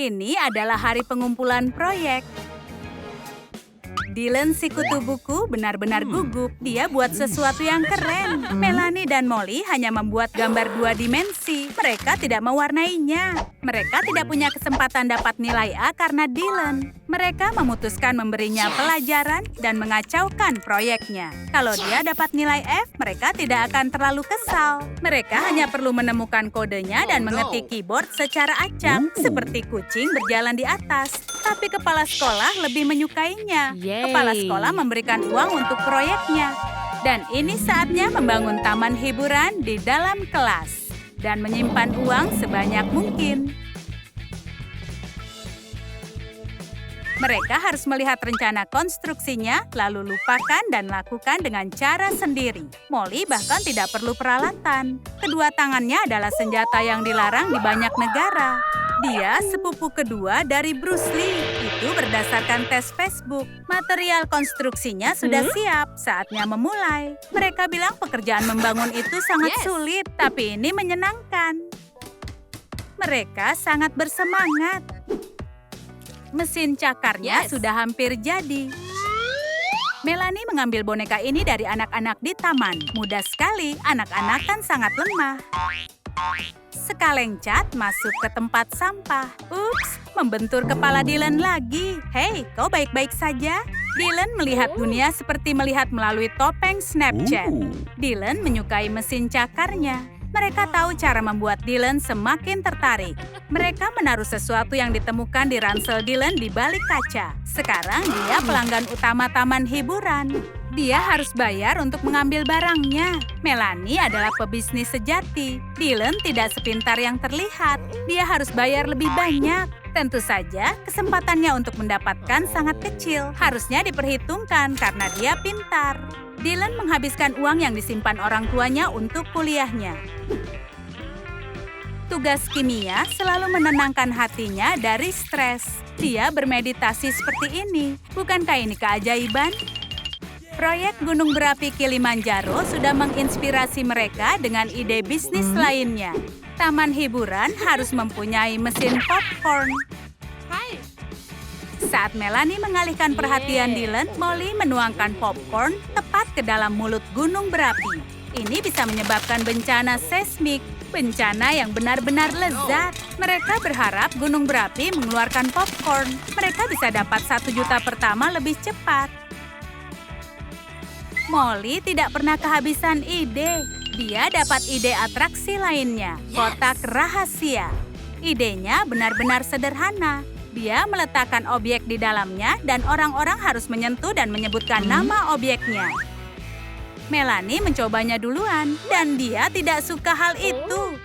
Ini adalah hari pengumpulan proyek. Dylan si kutu buku benar-benar gugup. Dia buat sesuatu yang keren. Melanie dan Molly hanya membuat gambar 2 dimensi. Mereka tidak mewarnainya. Mereka tidak punya kesempatan dapat nilai A karena Dylan. Mereka memutuskan memberinya pelajaran dan mengacaukan proyeknya. Kalau dia dapat nilai F, mereka tidak akan terlalu kesal. Mereka hanya perlu menemukan kodenya dan mengetik keyboard secara acak, seperti kucing berjalan di atas. Tapi kepala sekolah lebih menyukainya. Kepala sekolah memberikan uang untuk proyeknya. Dan ini saatnya membangun taman hiburan di dalam kelas. Dan menyimpan uang sebanyak mungkin. Mereka harus melihat rencana konstruksinya, lalu lupakan dan lakukan dengan cara sendiri. Molly bahkan tidak perlu peralatan. Kedua tangannya adalah senjata yang dilarang di banyak negara. Dia sepupu kedua dari Bruce Lee. Itu berdasarkan tes Facebook. Material konstruksinya sudah siap, saatnya memulai. Mereka bilang pekerjaan membangun itu sangat sulit, tapi ini menyenangkan. Mereka sangat bersemangat. Mesin cakarnya sudah hampir jadi. Melanie mengambil boneka ini dari anak-anak di taman. Mudah sekali, anak-anak kan sangat lemah. Sekaleng cat masuk ke tempat sampah. Ups, membentur kepala Dylan lagi. Hei, kau baik-baik saja? Dylan melihat dunia seperti melihat melalui topeng Snapchat. Dylan menyukai mesin cakarnya. Mereka tahu cara membuat Dylan semakin tertarik. Mereka menaruh sesuatu yang ditemukan di ransel Dylan di balik kaca. Sekarang dia pelanggan utama taman hiburan. Dia harus bayar untuk mengambil barangnya. Melanie adalah pebisnis sejati. Dylan tidak sepintar yang terlihat. Dia harus bayar lebih banyak. Tentu saja, kesempatannya untuk mendapatkan sangat kecil. Harusnya diperhitungkan karena dia pintar. Dylan menghabiskan uang yang disimpan orang tuanya untuk kuliahnya. Tugas kimia selalu menenangkan hatinya dari stres. Dia bermeditasi seperti ini. Bukankah ini keajaiban? Proyek gunung berapi Kilimanjaro sudah menginspirasi mereka dengan ide bisnis lainnya. Taman hiburan harus mempunyai mesin popcorn. Saat Melanie mengalihkan perhatian Dylan, Molly menuangkan popcorn tepat ke dalam mulut gunung berapi. Ini bisa menyebabkan bencana seismik, bencana yang benar-benar lezat. Mereka berharap gunung berapi mengeluarkan popcorn. Mereka bisa dapat 1 juta pertama lebih cepat. Molly tidak pernah kehabisan ide. Dia dapat ide atraksi lainnya, kotak rahasia. Idenya benar-benar sederhana. Dia meletakkan objek di dalamnya dan orang-orang harus menyentuh dan menyebutkan nama objeknya. Melanie mencobanya duluan dan dia tidak suka hal itu.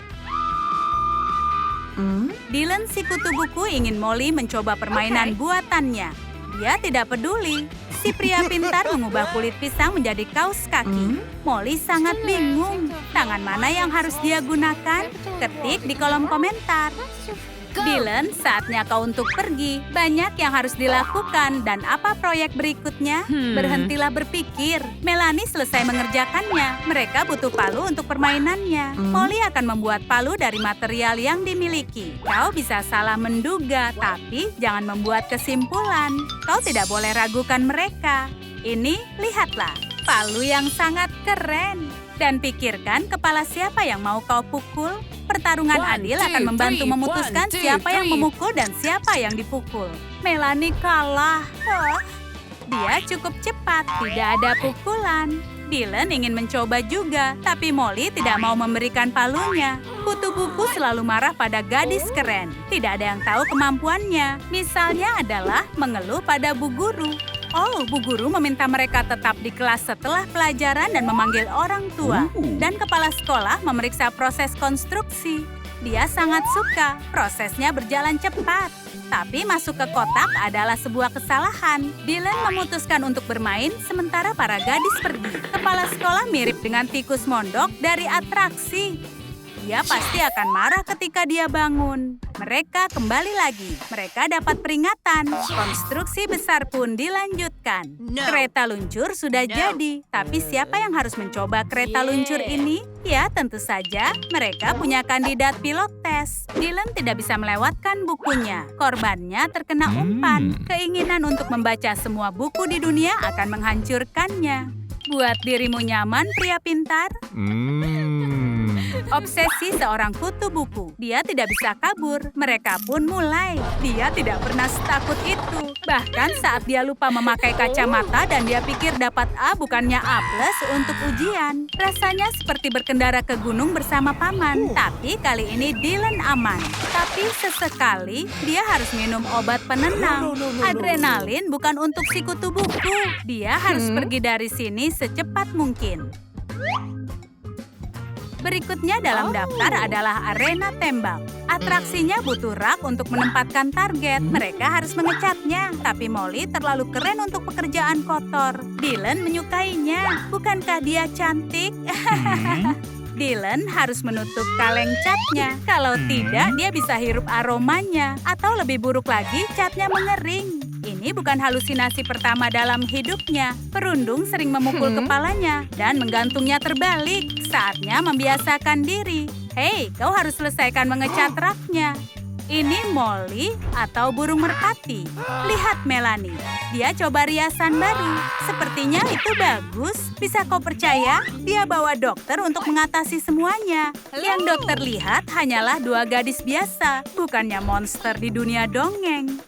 Dylan si kutu buku ingin Molly mencoba permainan buatannya. Dia tidak peduli. Si pria pintar mengubah kulit pisang menjadi kaos kaki. Molly sangat bingung. Tangan mana yang harus dia gunakan? Ketik di kolom komentar. Dylan, saatnya kau untuk pergi. Banyak yang harus dilakukan dan apa proyek berikutnya? Berhentilah berpikir. Melanie selesai mengerjakannya. Mereka butuh palu untuk permainannya. Molly akan membuat palu dari material yang dimiliki. Kau bisa salah menduga, tapi jangan membuat kesimpulan. Kau tidak boleh ragukan mereka. Ini, lihatlah. Palu yang sangat keren. Dan pikirkan kepala siapa yang mau kau pukul. Pertarungan adil akan membantu memutuskan siapa yang memukul dan siapa yang dipukul. Melanie kalah. Dia cukup cepat, tidak ada pukulan. Dylan ingin mencoba juga, tapi Molly tidak mau memberikan palunya. Kutu buku selalu marah pada gadis keren. Tidak ada yang tahu kemampuannya. Misalnya adalah mengeluh pada Bu Guru. Oh, Bu Guru meminta mereka tetap di kelas setelah pelajaran dan memanggil orang tua. Dan kepala sekolah memeriksa proses konstruksi. Dia sangat suka, prosesnya berjalan cepat. Tapi masuk ke kotak adalah sebuah kesalahan. Dylan memutuskan untuk bermain sementara para gadis pergi. Kepala sekolah mirip dengan tikus mondok dari atraksi. Dia pasti akan marah ketika dia bangun. Mereka kembali lagi. Mereka dapat peringatan. Konstruksi besar pun dilanjutkan. Kereta luncur sudah jadi. Tapi siapa yang harus mencoba kereta luncur ini? Ya, tentu saja. Mereka punya kandidat pilot tes. Dylan tidak bisa melewatkan bukunya. Korbannya terkena umpan. Keinginan untuk membaca semua buku di dunia akan menghancurkannya. Buat dirimu nyaman, pria pintar. Obsesi seorang kutu buku. Dia tidak bisa kabur. Mereka pun mulai. Dia tidak pernah setakut itu. Bahkan saat dia lupa memakai kacamata dan dia pikir dapat A bukannya A+ untuk ujian. Rasanya seperti berkendara ke gunung bersama paman. Tapi kali ini Dylan aman. Tapi sesekali dia harus minum obat penenang. Adrenalin bukan untuk si kutu buku. Dia harus pergi dari sini secepat mungkin. Berikutnya dalam daftar adalah arena tembak. Atraksinya butuh rak untuk menempatkan target. Mereka harus mengecatnya. Tapi Molly terlalu keren untuk pekerjaan kotor. Dylan menyukainya. Bukankah dia cantik? Dylan harus menutup kaleng catnya. Kalau tidak, dia bisa hirup aromanya. Atau lebih buruk lagi, catnya mengering. Ini bukan halusinasi pertama dalam hidupnya. Perundung sering memukul kepalanya dan menggantungnya terbalik. Saatnya membiasakan diri. Hei, kau harus selesaikan mengecat raknya. Ini Molly atau burung merpati. Lihat Melanie. Dia coba riasan baru. Sepertinya itu bagus. Bisa kau percaya? Dia bawa dokter untuk mengatasi semuanya. Yang dokter lihat hanyalah 2 gadis biasa, bukannya monster di dunia dongeng.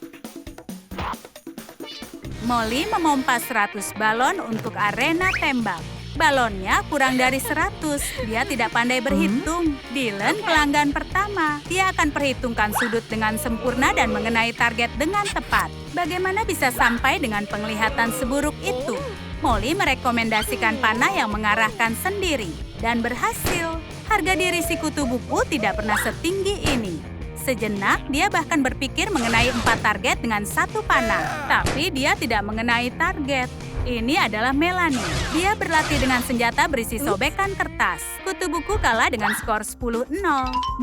Molly memompa 100 balon untuk arena tembak. Balonnya kurang dari 100. Dia tidak pandai berhitung. Dylan pelanggan pertama. Dia akan perhitungkan sudut dengan sempurna dan mengenai target dengan tepat. Bagaimana bisa sampai dengan penglihatan seburuk itu? Molly merekomendasikan panah yang mengarahkan sendiri. Dan berhasil. Harga diri si kutu buku tidak pernah setinggi ini. Sejenak, dia bahkan berpikir mengenai 4 target dengan 1 panah. Tapi dia tidak mengenai target. Ini adalah Melanie. Dia berlatih dengan senjata berisi sobekan kertas. Kutu buku kalah dengan skor 10-0.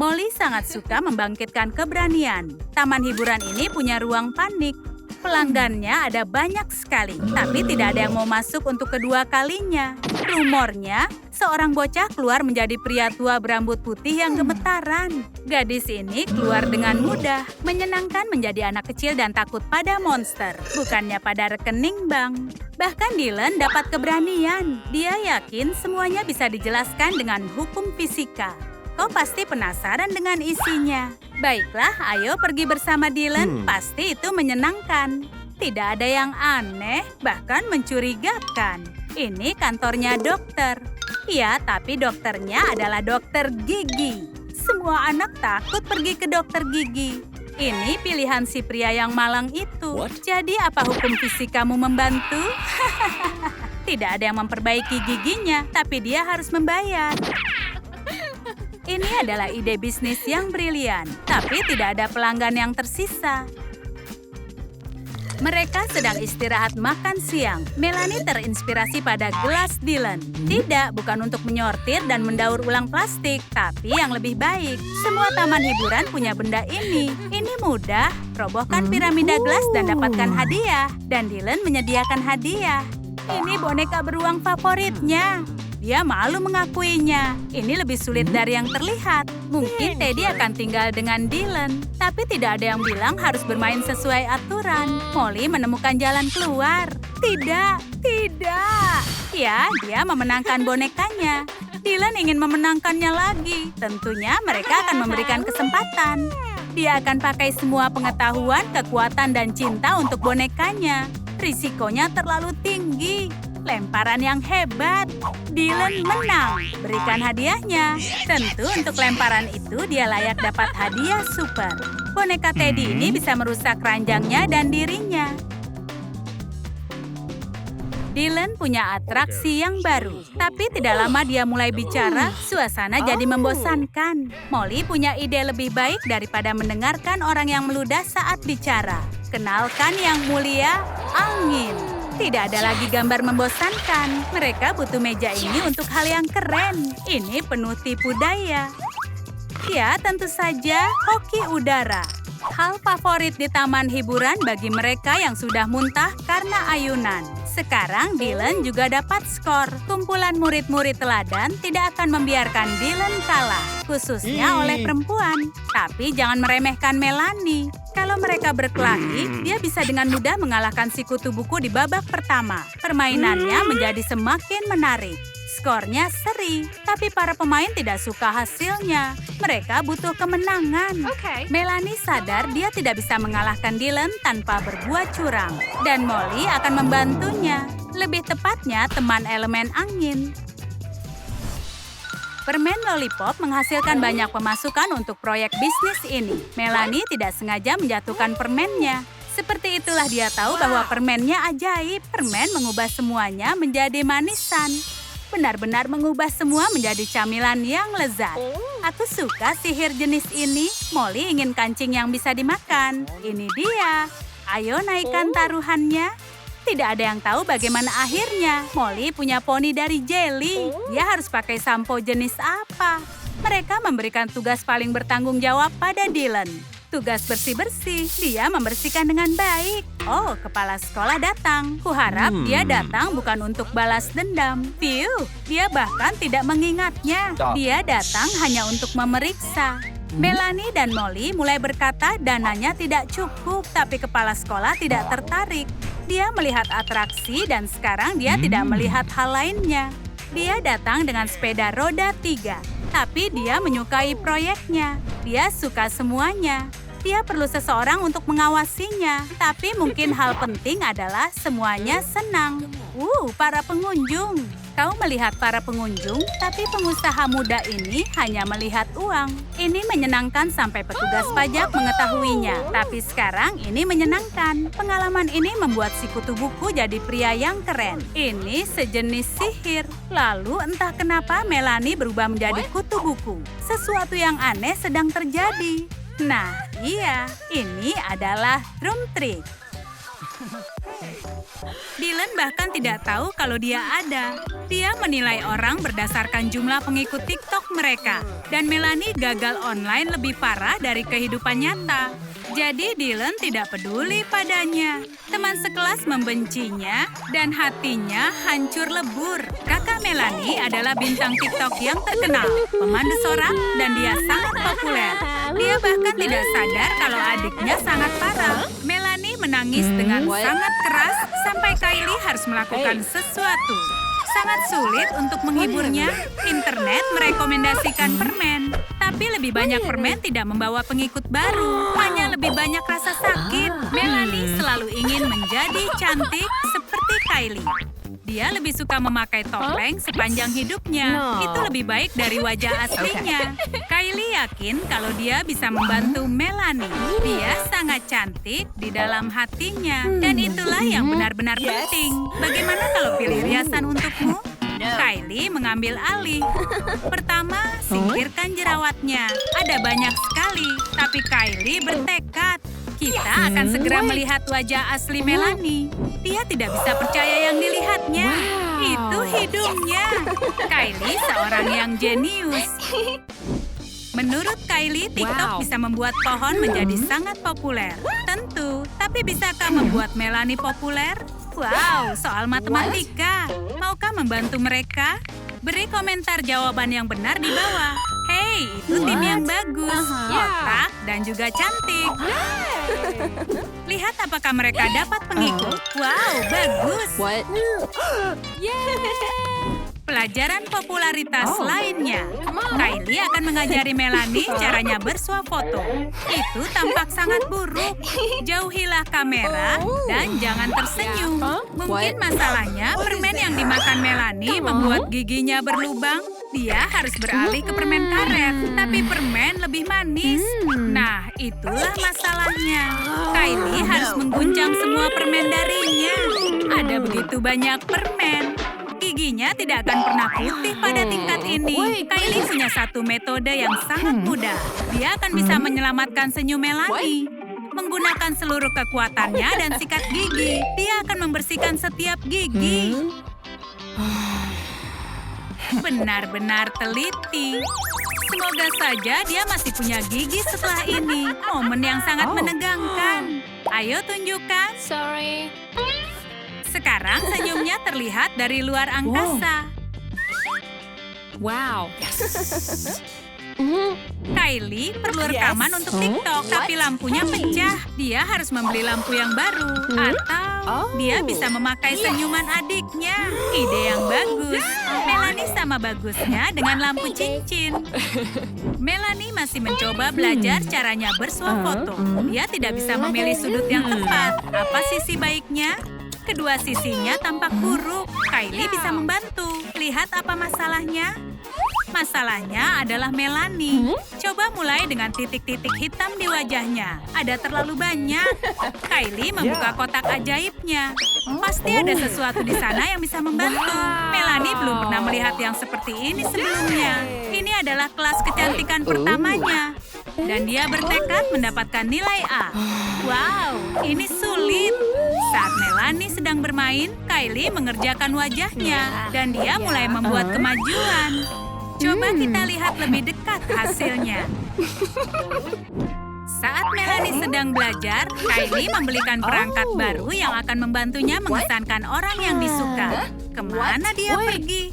Molly sangat suka membangkitkan keberanian. Taman hiburan ini punya ruang panik. Pelanggannya ada banyak sekali, tapi tidak ada yang mau masuk untuk kedua kalinya. Rumornya, seorang bocah keluar menjadi pria tua berambut putih yang gemetaran. Gadis ini keluar dengan mudah, menyenangkan menjadi anak kecil dan takut pada monster, bukannya pada rekening bank. Bahkan Dylan dapat keberanian. Dia yakin semuanya bisa dijelaskan dengan hukum fisika. Kau pasti penasaran dengan isinya. Baiklah, ayo pergi bersama Dylan. Pasti itu menyenangkan. Tidak ada yang aneh, bahkan mencurigakan. Ini kantornya dokter. Ya, tapi dokternya adalah dokter gigi. Semua anak takut pergi ke dokter gigi. Ini pilihan si pria yang malang itu. Jadi apa hukum fisikamu membantu? Tidak ada yang memperbaiki giginya, tapi dia harus membayar. Ini adalah ide bisnis yang brilian, tapi tidak ada pelanggan yang tersisa. Mereka sedang istirahat makan siang. Melanie terinspirasi pada gelas Dylan. Tidak, bukan untuk menyortir dan mendaur ulang plastik, tapi yang lebih baik. Semua taman hiburan punya benda ini. Ini mudah. Robohkan piramida gelas dan dapatkan hadiah. Dan Dylan menyediakan hadiah. Ini boneka beruang favoritnya. Dia malu mengakuinya. Ini lebih sulit dari yang terlihat. Mungkin Teddy akan tinggal dengan Dylan. Tapi tidak ada yang bilang harus bermain sesuai aturan. Molly menemukan jalan keluar. Tidak, tidak. Ya, dia memenangkan bonekanya. Dylan ingin memenangkannya lagi. Tentunya mereka akan memberikan kesempatan. Dia akan pakai semua pengetahuan, kekuatan, dan cinta untuk bonekanya. Risikonya terlalu tinggi. Lemparan yang hebat. Dylan menang. Berikan hadiahnya. Tentu untuk lemparan itu dia layak dapat hadiah super. Boneka Teddy ini bisa merusak ranjangnya dan dirinya. Dylan punya atraksi yang baru. Tapi tidak lama dia mulai bicara, suasana jadi membosankan. Molly punya ide lebih baik daripada mendengarkan orang yang meludah saat bicara. Kenalkan yang mulia, angin. Tidak ada lagi gambar membosankan. Mereka butuh meja ini untuk hal yang keren. Ini penuh tipu daya. Ya, tentu saja hoki udara. Hal favorit di taman hiburan bagi mereka yang sudah muntah karena ayunan. Sekarang Dylan juga dapat skor. Kumpulan murid-murid teladan tidak akan membiarkan Dylan kalah, khususnya oleh perempuan. Tapi jangan meremehkan Melanie. Kalau mereka berkelahi, dia bisa dengan mudah mengalahkan si kutu buku di babak pertama. Permainannya menjadi semakin menarik. Skornya seri, tapi para pemain tidak suka hasilnya. Mereka butuh kemenangan. Melanie sadar dia tidak bisa mengalahkan Dylan tanpa berbuat curang. Dan Molly akan membantunya. Lebih tepatnya, teman elemen angin. Permen Lollipop menghasilkan banyak pemasukan untuk proyek bisnis ini. Melanie tidak sengaja menjatuhkan permennya. Seperti itulah dia tahu bahwa permennya ajaib. Permen mengubah semuanya menjadi manisan. Benar-benar mengubah semua menjadi camilan yang lezat. Aku suka sihir jenis ini. Molly ingin kancing yang bisa dimakan. Ini dia. Ayo naikkan taruhannya. Tidak ada yang tahu bagaimana akhirnya. Molly punya poni dari jelly. Dia harus pakai sampo jenis apa? Mereka memberikan tugas paling bertanggung jawab pada Dylan. Tugas bersih-bersih, dia membersihkan dengan baik. Oh, kepala sekolah datang. Kuharap dia datang bukan untuk balas dendam. Phew, dia bahkan tidak mengingatnya. Dia datang hanya untuk memeriksa. Melanie dan Molly mulai berkata dananya tidak cukup, tapi kepala sekolah tidak tertarik. Dia melihat atraksi dan sekarang dia tidak melihat hal lainnya. Dia datang dengan sepeda roda 3, tapi dia menyukai proyeknya. Dia suka semuanya. Dia perlu seseorang untuk mengawasinya, tapi mungkin hal penting adalah semuanya senang. Para pengunjung. Kau melihat para pengunjung, tapi pengusaha muda ini hanya melihat uang. Ini menyenangkan sampai petugas pajak mengetahuinya, tapi sekarang ini menyenangkan. Pengalaman ini membuat si kutu buku jadi pria yang keren. Ini sejenis sihir. Lalu entah kenapa Melanie berubah menjadi kutu buku. Sesuatu yang aneh sedang terjadi. Nah, iya, ini adalah drum trick. Dylan bahkan tidak tahu kalau dia ada. Dia menilai orang berdasarkan jumlah pengikut TikTok mereka. Dan Melanie gagal online lebih parah dari kehidupan nyata. Jadi Dylan tidak peduli padanya. Teman sekelas membencinya dan hatinya hancur lebur. Kakak Melanie adalah bintang TikTok yang terkenal, pemandu sorak, dan dia sangat populer. Dia bahkan tidak sadar kalau adiknya sangat parah. Melanie menangis dengan sangat keras sampai Kylie harus melakukan sesuatu. Sangat sulit untuk menghiburnya. Internet merekomendasikan permen. Tapi lebih banyak permen tidak membawa pengikut baru. Hanya lebih banyak rasa sakit. Melanie selalu ingin menjadi cantik seperti Kylie. Dia lebih suka memakai topeng sepanjang hidupnya. Itu lebih baik dari wajah aslinya. Kylie yakin kalau dia bisa membantu Melanie. Dia sangat cantik di dalam hatinya. Dan itulah yang benar-benar penting. Bagaimana kalau pilih riasan untukmu? Kylie mengambil alih. Pertama, singkirkan jerawatnya. Ada banyak sekali, tapi Kylie bertekad. Kita akan segera melihat wajah asli Melanie. Dia tidak bisa percaya yang dilihatnya. Itu hidungnya. Kylie seorang yang jenius. Menurut Kylie, TikTok bisa membuat pohon menjadi sangat populer. Tentu, tapi bisakah membuat Melanie populer? Wow, soal matematika. Maukah membantu mereka? Beri komentar jawaban yang benar di bawah. Hey, itu tim yang bagus, kotak, dan juga cantik. Lihat apakah mereka dapat pengikut. Wow, bagus. Pelajaran popularitas lainnya. Kylie akan mengajari Melanie caranya bersuah foto. Itu tampak sangat buruk. Jauhilah kamera dan jangan tersenyum. Mungkin masalahnya permen yang dimakan Melanie membuat giginya berlubang. Dia harus beralih ke permen karet, tapi permen lebih manis. Nah, itulah masalahnya. Kylie harus mengguncang semua permen darinya. Ada begitu banyak permen. Giginya tidak akan pernah putih pada tingkat ini. Kylie punya satu metode yang sangat mudah. Dia akan bisa menyelamatkan senyum Melanie. Menggunakan seluruh kekuatannya dan sikat gigi, dia akan membersihkan setiap gigi. Benar-benar teliti. Semoga saja dia masih punya gigi setelah ini. Momen yang sangat menegangkan. Ayo tunjukkan. Sorry. Sekarang senyumnya terlihat dari luar angkasa. Wow. Kylie perlu rekaman untuk TikTok, tapi lampunya pecah. Dia harus membeli lampu yang baru. Atau dia bisa memakai senyuman adiknya. Ide yang bagus. Melanie sama bagusnya dengan lampu cincin. Melanie masih mencoba belajar caranya bersuah foto. Dia tidak bisa memilih sudut yang tepat. Apa sisi baiknya? Kedua sisinya tampak buruk. Kylie bisa membantu. Lihat apa masalahnya? Masalahnya adalah Melanie. Coba mulai dengan titik-titik hitam di wajahnya. Ada terlalu banyak. Kylie membuka kotak ajaibnya. Pasti ada sesuatu di sana yang bisa membantu. Melanie belum pernah melihat yang seperti ini sebelumnya. Ini adalah kelas kecantikan pertamanya. Dan dia bertekad mendapatkan nilai A. Wow, ini sulit. Saat Melanie sedang bermain, Kylie mengerjakan wajahnya. Dan dia mulai membuat kemajuan. Coba kita lihat lebih dekat hasilnya. Saat Melanie sedang belajar, Kylie membelikan perangkat baru yang akan membantunya mengesankan orang yang disuka. Kemana dia pergi?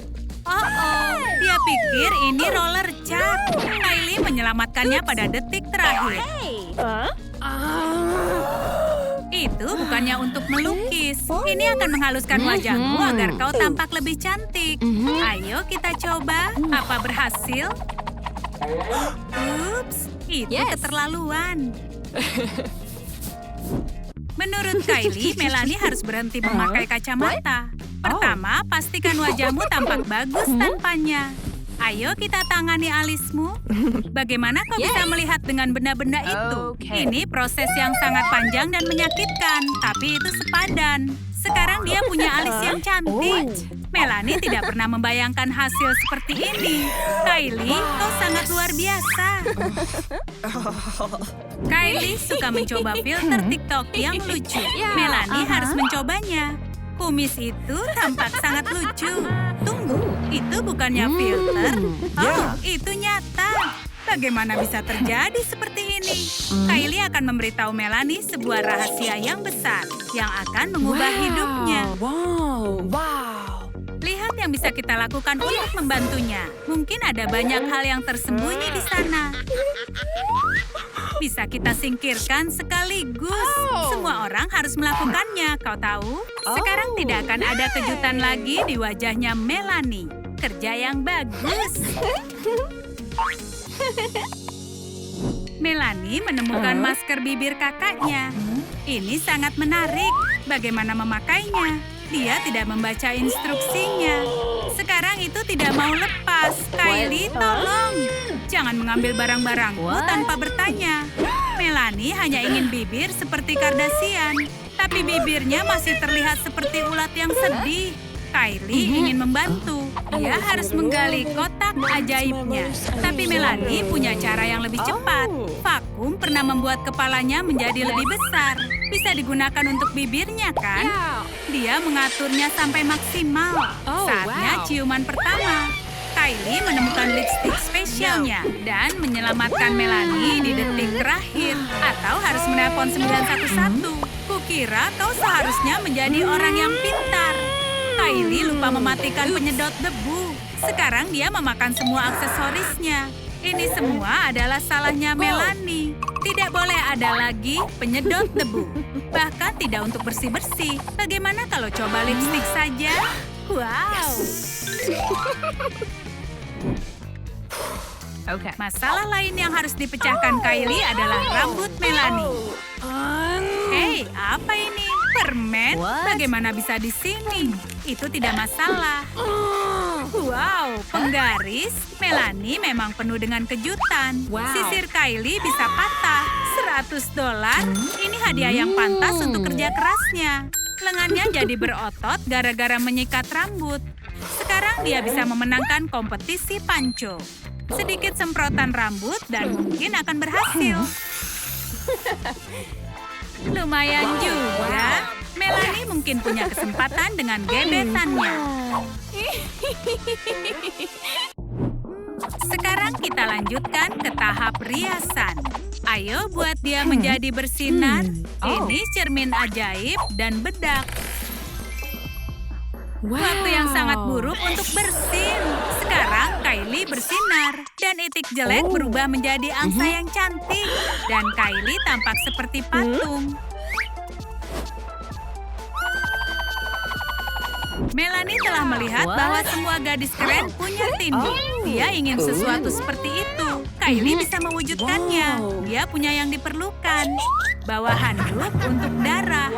Dia pikir ini roller cat. Kylie menyelamatkannya pada detik terakhir. Itu bukannya untuk melukis. Ini akan menghaluskan wajahmu agar kau tampak lebih cantik. Ayo kita coba. Apa berhasil? Ups, itu keterlaluan. Menurut Kylie, Melanie harus berhenti memakai kacamata. Pertama, pastikan wajahmu tampak bagus tanpanya. Ayo kita tangani alismu. Bagaimana kau bisa melihat dengan benda-benda itu? Ini proses yang sangat panjang dan menyakitkan, tapi itu sepadan. Sekarang dia punya alis yang cantik. Melanie tidak pernah membayangkan hasil seperti ini. Kylie, kau sangat luar biasa. Kylie suka mencoba filter TikTok yang lucu. Melanie harus mencobanya. Kumis itu tampak sangat lucu. Tunggu, itu bukannya filter? Oh, itu nyata. Bagaimana bisa terjadi seperti ini? Kylie akan memberitahu Melanie sebuah rahasia yang besar yang akan mengubah hidupnya. Lihat yang bisa kita lakukan untuk membantunya. Mungkin ada banyak hal yang tersembunyi di sana. Bisa kita singkirkan sekaligus. Semua orang harus melakukannya, kau tahu? Sekarang tidak akan ada kejutan lagi di wajahnya Melanie. Kerja yang bagus. Melanie menemukan masker bibir kakaknya. Ini sangat menarik. Bagaimana memakainya? Dia tidak membaca instruksinya. Sekarang itu tidak mau lepas. Kylie, tolong. Jangan mengambil barang-barangku tanpa bertanya. Melanie hanya ingin bibir seperti Kardashian. Tapi bibirnya masih terlihat seperti ulat yang sedih. Kylie ingin membantu. Dia harus menggali kotak ajaibnya. Tapi Melanie punya cara yang lebih cepat. Vakum pernah membuat kepalanya menjadi lebih besar. Bisa digunakan untuk bibirnya, kan? Dia mengaturnya sampai maksimal. Saatnya ciuman pertama. Kylie menemukan lipstik spesialnya dan menyelamatkan Melanie di detik terakhir. Atau harus menelpon 911. Kukira kau seharusnya menjadi orang yang pintar. Kylie lupa mematikan penyedot debu. Sekarang dia memakan semua aksesorisnya. Ini semua adalah salahnya Melanie. Tidak boleh ada lagi penyedot debu. Bahkan tidak untuk bersih-bersih. Bagaimana kalau coba lipstik saja? Wow. Masalah lain yang harus dipecahkan Kylie adalah rambut Melanie. Hei, apa ini? Permen? Bagaimana bisa di sini? Itu tidak masalah. Wow, penggaris. Melanie memang penuh dengan kejutan. Sisir Kylie bisa patah. $100. Ini hadiah yang pantas untuk kerja kerasnya. Lengannya jadi berotot gara-gara menyikat rambut. Sekarang dia bisa memenangkan kompetisi panco. Sedikit semprotan rambut dan mungkin akan berhasil. Lumayan juga. Melanie mungkin punya kesempatan dengan gebetannya. Sekarang kita lanjutkan ke tahap riasan. Ayo buat dia menjadi bersinar. Ini cermin ajaib dan bedak. Waktu yang sangat buruk untuk bersin. Sekarang Kylie bersinar. Dan itik jelek berubah menjadi angsa yang cantik. Dan Kylie tampak seperti patung. Melanie telah melihat bahwa semua gadis keren punya tindik. Dia ingin sesuatu seperti itu. Kylie bisa mewujudkannya. Dia punya yang diperlukan. Bawa handuk untuk darah.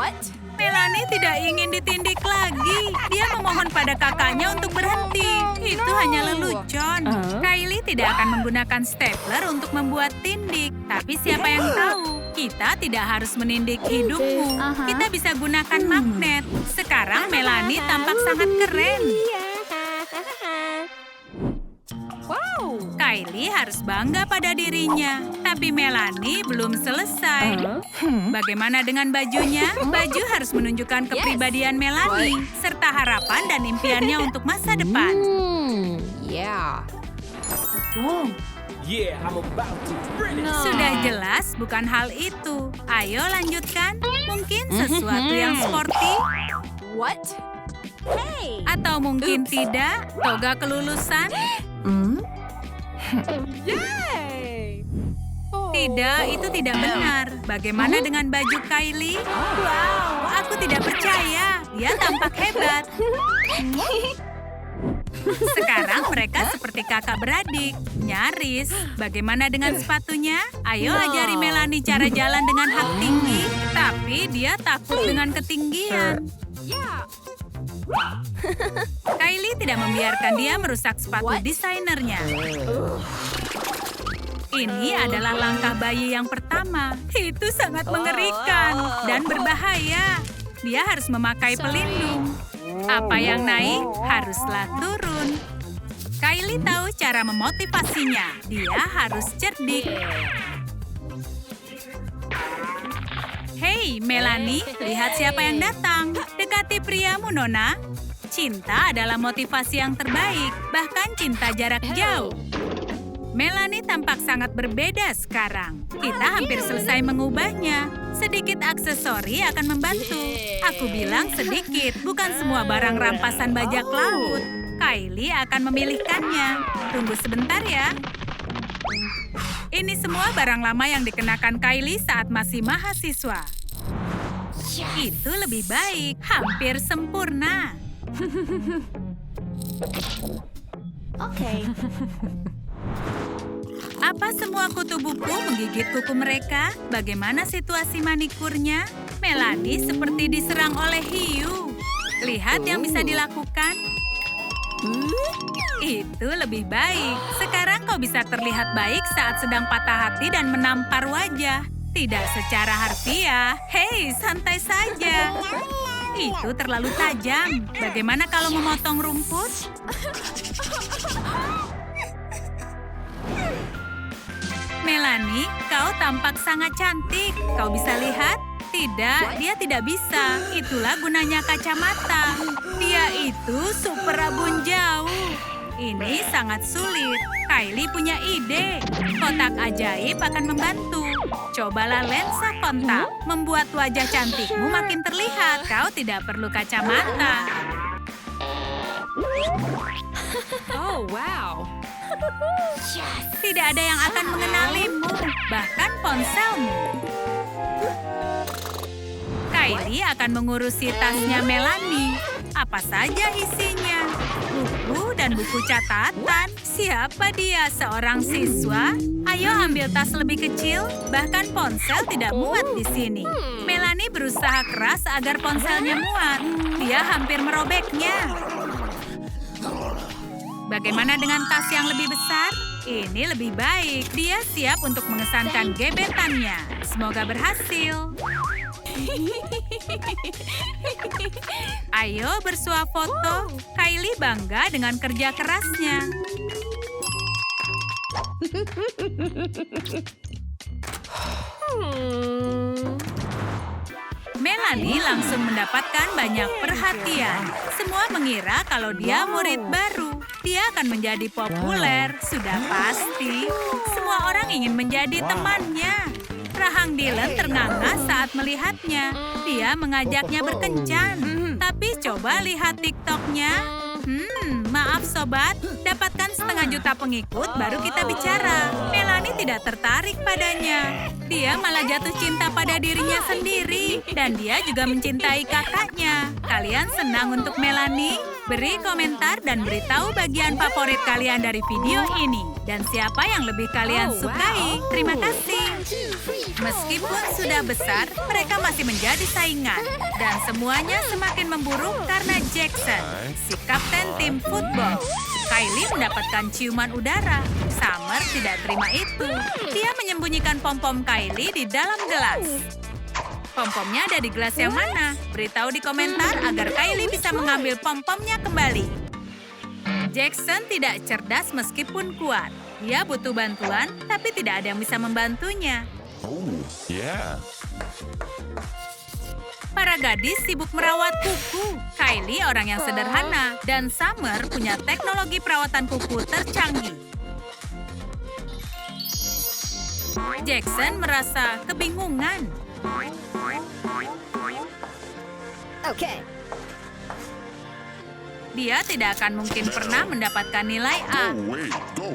Melanie tidak ingin ditindik lagi. Dia memohon pada kakaknya untuk berhenti. Itu hanya lelucon. Kylie tidak akan menggunakan stapler untuk membuat tindik. Tapi siapa yang tahu? Kita tidak harus menindik hidungmu. Kita bisa gunakan magnet. Sekarang Melanie tampak sangat keren. Kylie harus bangga pada dirinya. Tapi Melanie belum selesai. Bagaimana dengan bajunya? Baju harus menunjukkan kepribadian Melanie, serta harapan dan impiannya untuk masa depan. Sudah jelas, bukan hal itu. Ayo lanjutkan. Mungkin sesuatu yang sporty. Atau mungkin tidak. Toga kelulusan. Tidak, itu tidak benar. Bagaimana dengan baju Kylie? Wow, aku tidak percaya. Dia tampak hebat. Sekarang mereka seperti kakak beradik. Nyaris. Bagaimana dengan sepatunya? Ayo ajari Melanie cara jalan dengan hak tinggi. Tapi dia takut dengan ketinggian. Kylie tidak membiarkan dia merusak sepatu desainernya. Ini adalah langkah bayi yang pertama. Itu sangat mengerikan dan berbahaya. Dia harus memakai pelindung. Apa yang naik haruslah turun. Kylie tahu cara memotivasinya. Dia harus cerdik. Hei, Melanie, lihat siapa yang datang. Dekati priamu, Nona. Cinta adalah motivasi yang terbaik, bahkan cinta jarak jauh. Melanie tampak sangat berbeda sekarang. Kita hampir selesai mengubahnya. Sedikit aksesori akan membantu. Aku bilang sedikit, bukan semua barang rampasan bajak laut. Kylie akan memilihkannya. Tunggu sebentar ya. Ini semua barang lama yang dikenakan Kylie saat masih mahasiswa. Itu lebih baik, hampir sempurna. Apa semua kutu buku menggigit kuku mereka? Bagaimana situasi manikurnya? Melanie seperti diserang oleh hiu. Lihat yang bisa dilakukan. Itu lebih baik. Sekarang kau bisa terlihat baik saat sedang patah hati dan menampar wajah. Tidak secara harfiah. Hei, santai saja. Itu terlalu tajam. Bagaimana kalau memotong rumput? Melanie, kau tampak sangat cantik. Kau bisa lihat? Tidak, dia tidak bisa. Itulah gunanya kacamata. Dia itu super rabun jauh. Ini sangat sulit. Kylie punya ide. Kotak ajaib akan membantu. Cobalah lensa kontak. Membuat wajah cantikmu makin terlihat. Kau tidak perlu kacamata. Oh, wow. Tidak ada yang akan mengenalimu, bahkan ponselmu. Kylie akan mengurusi tasnya Melanie. Apa saja isinya? Buku dan buku catatan. Siapa dia? Seorang siswa? Ayo ambil tas lebih kecil. Bahkan ponsel tidak muat di sini. Melanie berusaha keras agar ponselnya muat. Dia hampir merobeknya. Bagaimana dengan tas yang lebih besar? Ini lebih baik. Dia siap untuk mengesankan gebetannya. Semoga berhasil. Ayo bersuah foto. Kylie bangga dengan kerja kerasnya. Melanie langsung mendapatkan banyak perhatian. Semua mengira kalau dia murid baru. Dia akan menjadi populer, sudah pasti. Semua orang ingin menjadi temannya. Rahang Dylan ternganga saat melihatnya. Dia mengajaknya berkencan. Tapi coba lihat TikTok-nya. Maaf sobat, dapatkan 1,5 juta pengikut baru kita bicara. Melanie tidak tertarik padanya. Dia malah jatuh cinta pada dirinya sendiri. Dan dia juga mencintai kakaknya. Kalian senang untuk Melanie? Beri komentar dan beritahu bagian favorit kalian dari video ini. Dan siapa yang lebih kalian sukai. Terima kasih. Meskipun sudah besar, mereka masih menjadi saingan. Dan semuanya semakin memburuk karena Jackson, si kapten tim football. Kylie mendapatkan ciuman udara. Summer tidak terima itu. Dia menyembunyikan pom-pom Kylie di dalam gelas. Pom-pomnya ada di gelas yang mana? Beritahu di komentar agar Kylie bisa mengambil pom-pomnya kembali. Jackson tidak cerdas meskipun kuat. Dia butuh bantuan, tapi tidak ada yang bisa membantunya. Oh, yeah. Para gadis sibuk merawat kuku. Kylie orang yang sederhana, dan Summer punya teknologi perawatan kuku tercanggih. Jackson merasa kebingungan. Okay. Dia tidak akan mungkin pernah mendapatkan nilai A. Go away, go.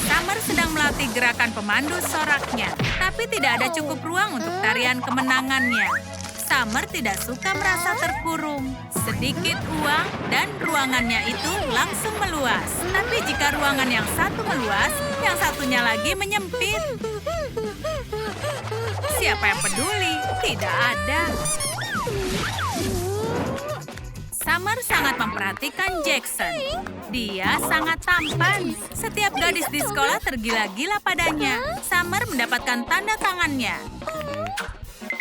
Summer sedang melatih gerakan pemandu soraknya, tapi tidak ada cukup ruang untuk tarian kemenangannya. Summer tidak suka merasa terkurung. Sedikit uang dan ruangannya itu langsung meluas. Tapi jika ruangan yang satu meluas, yang satunya lagi menyempit. Siapa yang peduli? Tidak ada. Summer sangat memperhatikan Jackson. Dia sangat tampan. Setiap gadis di sekolah tergila-gila padanya. Summer mendapatkan tanda tangannya.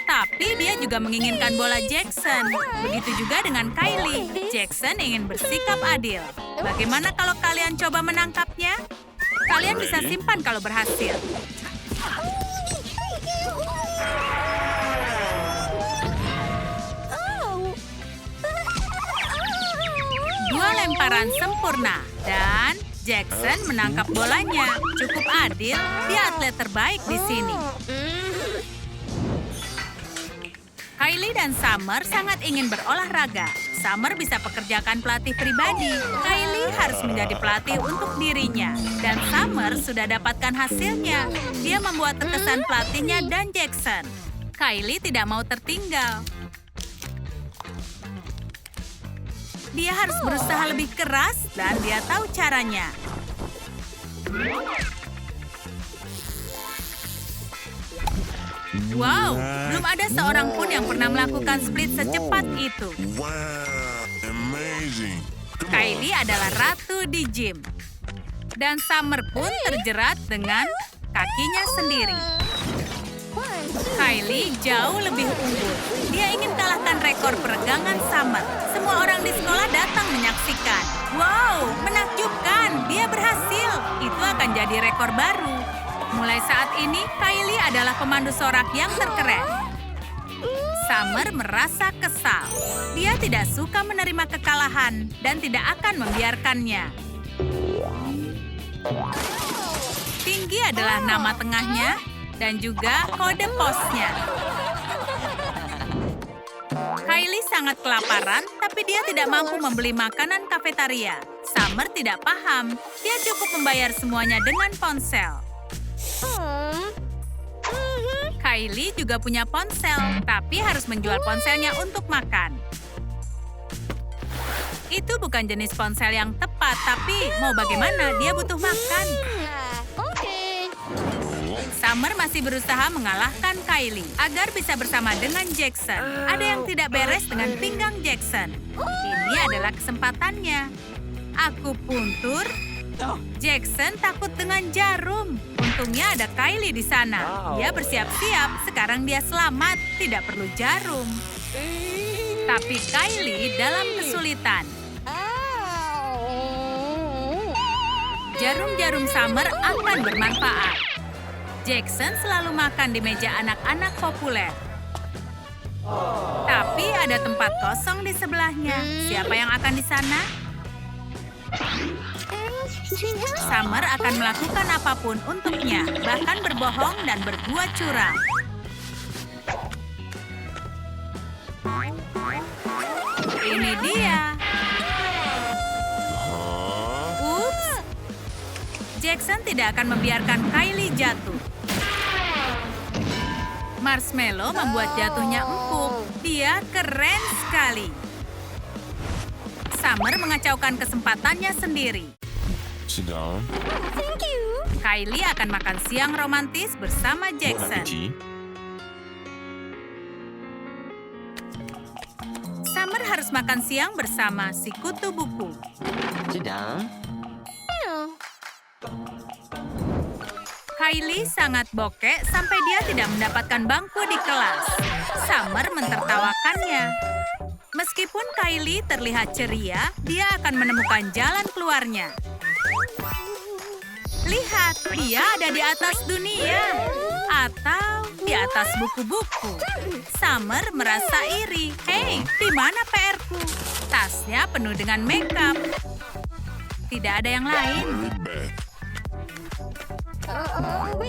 Tapi dia juga menginginkan bola Jackson. Begitu juga dengan Kylie. Jackson ingin bersikap adil. Bagaimana kalau kalian coba menangkapnya? Kalian bisa simpan kalau berhasil. Dua lemparan sempurna dan Jackson menangkap bolanya. Cukup adil, dia atlet terbaik di sini. Kylie dan Summer sangat ingin berolahraga. Summer bisa pekerjakan pelatih pribadi. Kylie harus menjadi pelatih untuk dirinya. Dan Summer sudah dapatkan hasilnya. Dia membuat terkesan pelatihnya dan Jackson. Kylie tidak mau tertinggal. Dia harus berusaha lebih keras dan dia tahu caranya. Wow, belum ada seorang pun yang pernah melakukan split secepat itu. Wow, amazing. Come on. Kylie adalah ratu di gym. Dan Summer pun terjerat dengan kakinya sendiri. Kylie jauh lebih unggul. Dia ingin kalahkan rekor peregangan Summer. Semua orang di sekolah datang menyaksikan. Wow, menakjubkan. Dia berhasil. Itu akan jadi rekor baru. Mulai saat ini, Kylie adalah pemandu sorak yang terkeren. Summer merasa kesal. Dia tidak suka menerima kekalahan dan tidak akan membiarkannya. Tinggi adalah nama tengahnya dan juga kode posnya. Kylie sangat kelaparan, tapi dia tidak mampu membeli makanan kafetaria. Summer tidak paham. Dia cukup membayar semuanya dengan ponsel. Kylie juga punya ponsel, tapi harus menjual ponselnya untuk makan. Itu bukan jenis ponsel yang tepat, tapi mau bagaimana? Dia butuh makan. Summer masih berusaha mengalahkan Kylie agar bisa bersama dengan Jackson. Ada yang tidak beres dengan pinggang Jackson. Ini adalah kesempatannya. Aku puntur. Jackson takut dengan jarum. Untungnya ada Kylie di sana. Dia bersiap-siap. Sekarang dia selamat. Tidak perlu jarum. Tapi Kylie dalam kesulitan. Jarum-jarum Summer akan bermanfaat. Jackson selalu makan di meja anak-anak populer. Tapi ada tempat kosong di sebelahnya. Siapa yang akan di sana? Summer akan melakukan apapun untuknya, bahkan berbohong dan berbuat curang. Ini dia. Ups. Jackson tidak akan membiarkan Kylie jatuh. Marshmallow membuat jatuhnya empuk. Dia keren sekali. Summer mengacaukan kesempatannya sendiri. Sit down. Kylie akan makan siang romantis bersama Bon Jackson. appetit. Summer harus makan siang bersama si kutu buku. Sit down. Kylie sangat bokek sampai dia tidak mendapatkan bangku di kelas. Summer mentertawakannya. Meskipun Kylie terlihat ceria, dia akan menemukan jalan keluarnya. Lihat, dia ada di atas dunia. Atau di atas buku-buku. Summer merasa iri. Hei, di mana PR-ku? Tasnya penuh dengan makeup. Tidak ada yang lain. Good bed.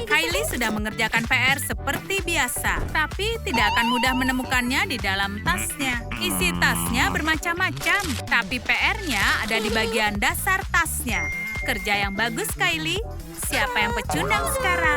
Kylie sudah mengerjakan PR seperti biasa, tapi tidak akan mudah menemukannya di dalam tasnya. Isi tasnya bermacam-macam, tapi PR-nya ada di bagian dasar tasnya. Kerja yang bagus, Kylie. Siapa yang pecundang sekarang?